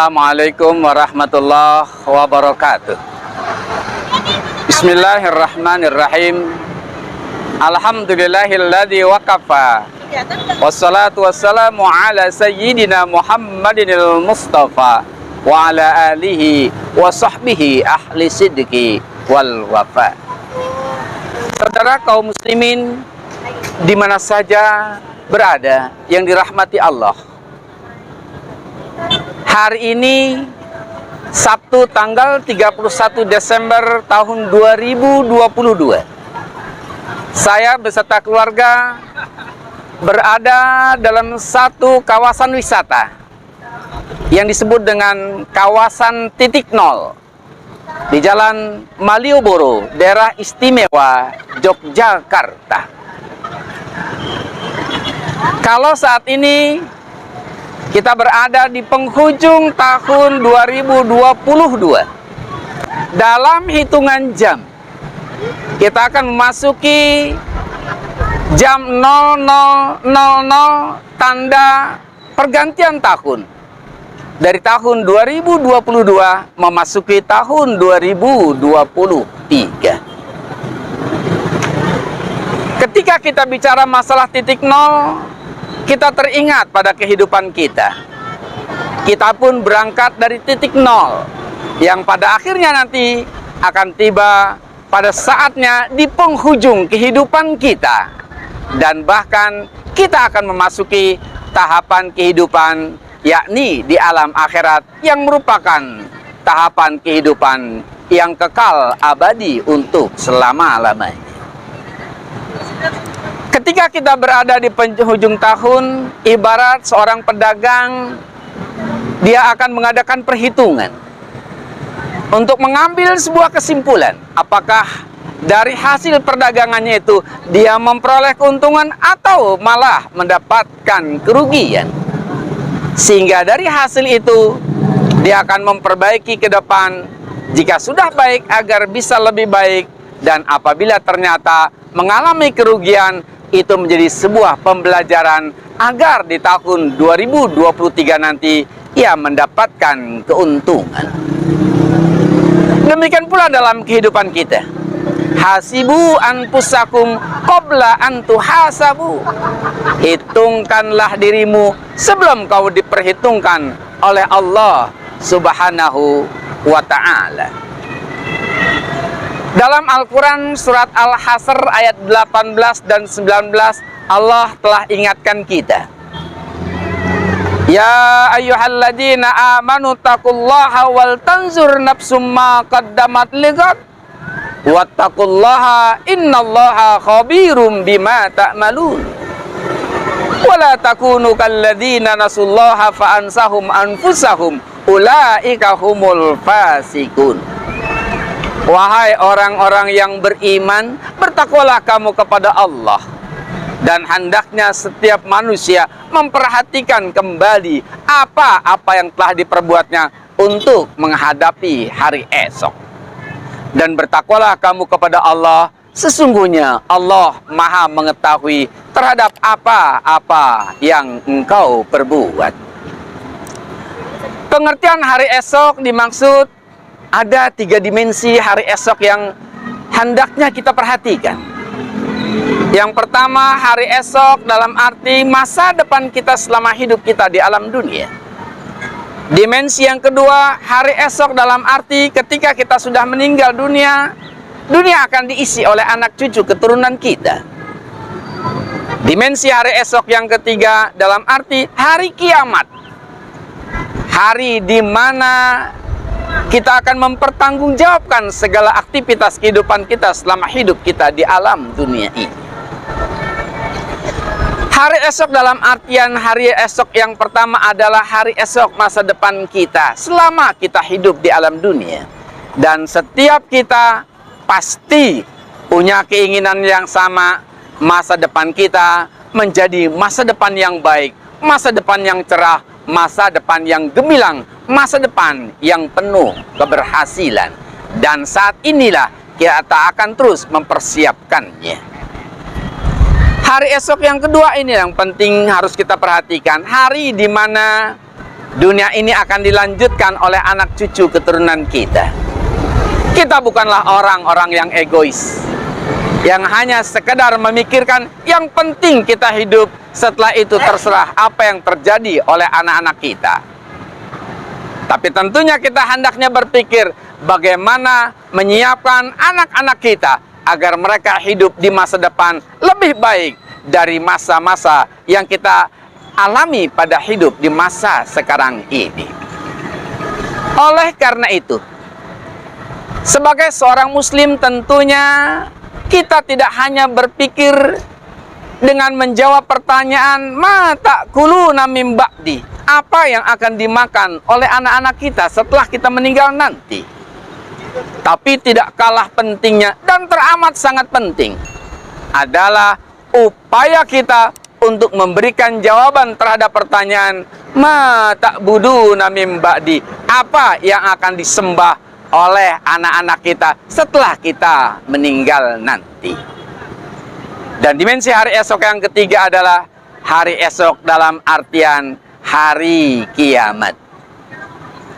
Assalamualaikum warahmatullahi wabarakatuh. Bismillahirrahmanirrahim. Alhamdulillahilladzi waqafa. Wassalatu wassalamu ala sayyidina Muhammadinil Mustafa wa ala alihi wa sahbihi ahli sidqi wal wafa. Saudara kaum muslimin di mana saja berada yang dirahmati Allah. Hari ini Sabtu tanggal 31 Desember tahun 2022. Saya beserta keluarga berada dalam satu kawasan wisata yang disebut dengan kawasan titik nol di Jalan Malioboro, daerah istimewa Yogyakarta. Kalau saat ini kita berada di penghujung tahun 2022. Dalam hitungan jam, kita akan memasuki jam 00.00 tanda pergantian tahun. Dari tahun 2022 memasuki tahun 2023. Ketika kita bicara masalah titik nol, kita teringat pada kehidupan kita. Kita pun berangkat dari titik nol yang pada akhirnya nanti akan tiba pada saatnya di penghujung kehidupan kita. Dan bahkan kita akan memasuki tahapan kehidupan, yakni di alam akhirat, yang merupakan tahapan kehidupan yang kekal abadi untuk selama-lamanya. Ketika kita berada di penghujung tahun, ibarat seorang pedagang, dia akan mengadakan perhitungan untuk mengambil sebuah kesimpulan. Apakah dari hasil perdagangannya itu dia memperoleh keuntungan atau malah mendapatkan kerugian. Sehingga dari hasil itu dia akan memperbaiki ke depan. Jika sudah baik agar bisa lebih baik, dan apabila ternyata mengalami kerugian, itu menjadi sebuah pembelajaran agar di tahun 2023 nanti ia mendapatkan keuntungan. Demikian pula dalam kehidupan kita. Hasibu anfusakum qabla an tuhasabu. Hitungkanlah dirimu sebelum kau diperhitungkan oleh Allah Subhanahu wa ta'ala. Dalam Al-Quran surat Al-Hasr ayat 18 dan 19, Allah telah ingatkan kita. Ya ayyuhalladzina amanu taqullaha wal tanzur nafsum ma qaddamat lighad wattaqullaha innallaha khabirum bima ta'malun. Wala takunu kalladzina nasullaha fa ansahum anfusahum ulaika humul fasikun. Wahai orang-orang yang beriman, bertakwalah kamu kepada Allah. Dan hendaknya setiap manusia memperhatikan kembali apa-apa yang telah diperbuatnya untuk menghadapi hari esok. Dan bertakwalah kamu kepada Allah, sesungguhnya Allah Maha mengetahui terhadap apa-apa yang engkau perbuat. Pengertian hari esok dimaksud ada 3 dimensi hari esok yang hendaknya kita perhatikan. Yang pertama, hari esok dalam arti masa depan kita selama hidup kita di alam dunia. Dimensi yang kedua, hari esok dalam arti ketika kita sudah meninggal dunia, dunia akan diisi oleh anak cucu keturunan kita. Dimensi hari esok yang ketiga dalam arti hari kiamat. Hari di mana kita akan mempertanggungjawabkan segala aktivitas kehidupan kita selama hidup kita di alam dunia ini. Hari esok dalam artian hari esok yang pertama adalah hari esok masa depan kita selama kita hidup di alam dunia. Dan setiap kita pasti punya keinginan yang sama, masa depan kita menjadi masa depan yang baik, masa depan yang cerah, masa depan yang gemilang, masa depan yang penuh keberhasilan. Dan saat inilah kita akan terus mempersiapkannya. Hari esok yang kedua ini yang penting harus kita perhatikan. Hari di mana Dunia ini akan dilanjutkan oleh anak cucu keturunan kita. Kita bukanlah orang-orang yang egois, yang hanya sekedar memikirkan yang penting kita hidup, setelah itu terserah apa yang terjadi oleh anak-anak kita. Tapi tentunya kita hendaknya berpikir bagaimana menyiapkan anak-anak kita agar mereka hidup di masa depan lebih baik dari masa-masa yang kita alami pada hidup di masa sekarang ini. Oleh karena itu, sebagai seorang muslim tentunya kita tidak hanya berpikir dengan menjawab pertanyaan ma ta'kuluna mim ba'di, apa yang akan dimakan oleh anak-anak kita setelah kita meninggal nanti. Tapi tidak kalah pentingnya dan teramat sangat penting adalah upaya kita untuk memberikan jawaban terhadap pertanyaan ma ta'buduna mim ba'di, apa yang akan disembah oleh anak-anak kita setelah kita meninggal nanti. Dan dimensi hari esok yang ketiga adalah hari esok dalam artian hari kiamat.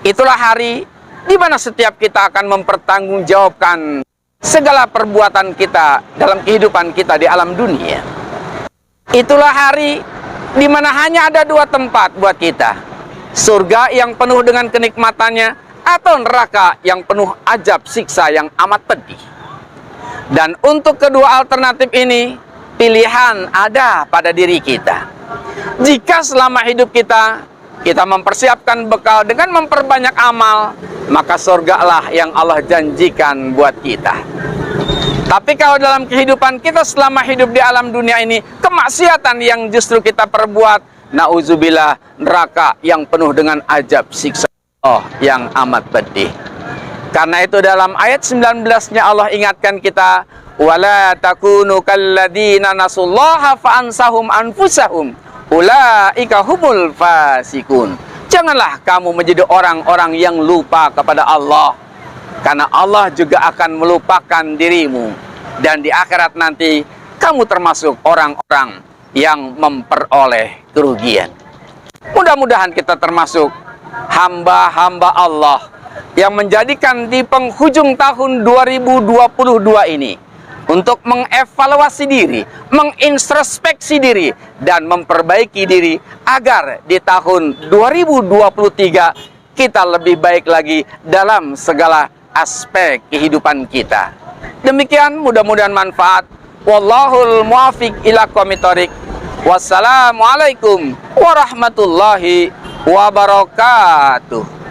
Itulah hari di mana setiap kita akan mempertanggungjawabkan segala perbuatan kita dalam kehidupan kita di alam dunia. Itulah hari di mana hanya ada dua tempat buat kita, surga yang penuh dengan kenikmatannya atau neraka yang penuh azab siksa yang amat pedih. Dan untuk kedua alternatif ini, pilihan ada pada diri kita. Jika selama hidup kita mempersiapkan bekal dengan memperbanyak amal, maka surgalah yang Allah janjikan buat kita. Tapi kalau dalam kehidupan kita selama hidup di alam dunia ini, kemaksiatan yang justru kita perbuat, na'udzubillah, neraka yang penuh dengan azab siksa yang amat pedih. Karena itu dalam ayat 19-nya Allah ingatkan kita, wala takunu kalladzina nasullaha fa'ansahum anfusahum ulaika humul fasikun. Janganlah kamu menjadi orang-orang yang lupa kepada Allah, karena Allah juga akan melupakan dirimu, dan di akhirat nanti kamu termasuk orang-orang yang memperoleh kerugian. Mudah-mudahan kita termasuk hamba-hamba Allah yang menjadikan di penghujung tahun 2022 ini untuk mengevaluasi diri, mengintrospeksi diri, dan memperbaiki diri agar di tahun 2023 kita lebih baik lagi dalam segala aspek kehidupan kita. Demikian, mudah-mudahan manfaat. Wallahul muwafiq ila aqwamit thoriq. Wassalamualaikum warahmatullahi wabarakatuh.